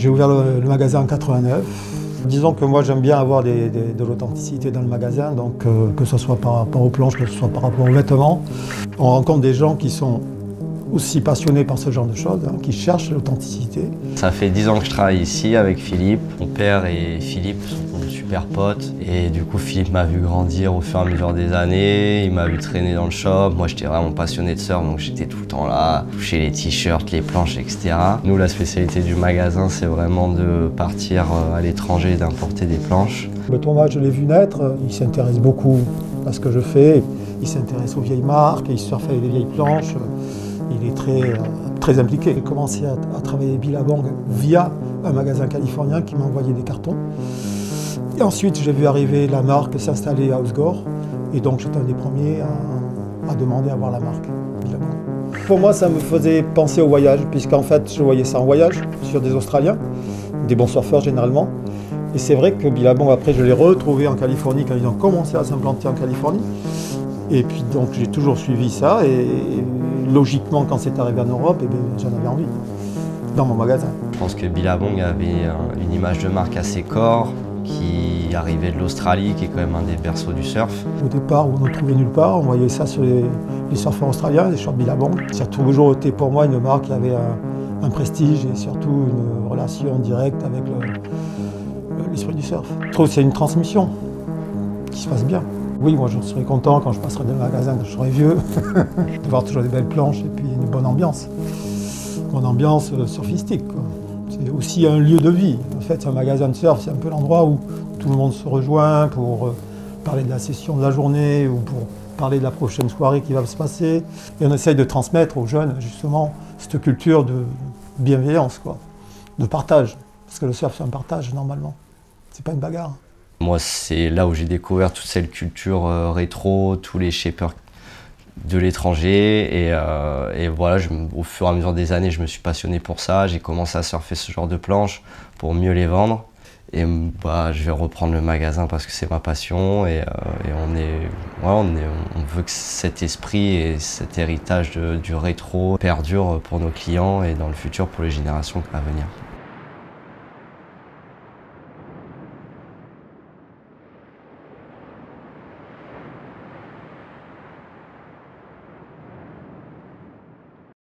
J'ai ouvert le magasin en 89. Disons que moi j'aime bien avoir de l'authenticité dans le magasin, donc que ce soit par rapport aux planches, que ce soit par rapport aux vêtements. On rencontre des gens qui sont aussi passionnés par ce genre de choses, qui cherchent l'authenticité. Ça fait 10 ans que je travaille ici avec Philippe. Mon père et Philippe sont de super potes. Et du coup, Philippe m'a vu grandir au fur et à mesure des années. Il m'a vu traîner dans le shop. Moi, j'étais vraiment passionné de surf, donc j'étais tout le temps là, toucher les t-shirts, les planches, etc. Nous, la spécialité du magasin, c'est vraiment de partir à l'étranger et d'importer des planches. Le Thomas, je l'ai vu naître. Il s'intéresse beaucoup à ce que je fais. Il s'intéresse aux vieilles marques, il surfe avec des vieilles planches. Il est très impliqué. J'ai commencé à travailler Billabong via un magasin californien qui m'a envoyé des cartons. Et ensuite, j'ai vu arriver la marque s'installer à Housegore. Et donc, j'étais un des premiers à demander à voir la marque Billabong. Pour moi, ça me faisait penser au voyage, puisqu'en fait, je voyais ça en voyage sur des Australiens, des bons surfeurs généralement. Et c'est vrai que Billabong, après, je l'ai retrouvé en Californie quand ils ont commencé à s'implanter en Californie. Et puis donc j'ai toujours suivi ça et logiquement quand c'est arrivé en Europe, eh bien, j'en avais envie dans mon magasin. Je pense que Billabong avait une image de marque assez corps qui arrivait de l'Australie, qui est quand même un des berceaux du surf. Au départ, on ne trouvait nulle part, on voyait ça sur les surfeurs australiens, les shorts Billabong. Ça a toujours été pour moi une marque qui avait un prestige et surtout une relation directe avec l'esprit du surf. Je trouve que c'est une transmission qui se passe bien. Oui, moi je serais content quand je passerai dans le magasin, quand je serai vieux, de voir toujours des belles planches et puis une bonne ambiance. Bonne ambiance surfistique, quoi. C'est aussi un lieu de vie. En fait, un magasin de surf, c'est un peu l'endroit où tout le monde se rejoint pour parler de la session de la journée ou pour parler de la prochaine soirée qui va se passer. Et on essaye de transmettre aux jeunes, justement, cette culture de bienveillance, quoi, de partage. Parce que le surf, c'est un partage, normalement. C'est pas une bagarre. Moi, c'est là où j'ai découvert toute cette culture rétro, tous les shapers de l'étranger. Et voilà, au fur et à mesure des années, je me suis passionné pour ça. J'ai commencé à surfer ce genre de planches pour mieux les vendre. Et je vais reprendre le magasin parce que c'est ma passion. Et on veut que cet esprit et cet héritage du rétro perdure pour nos clients et dans le futur pour les générations à venir.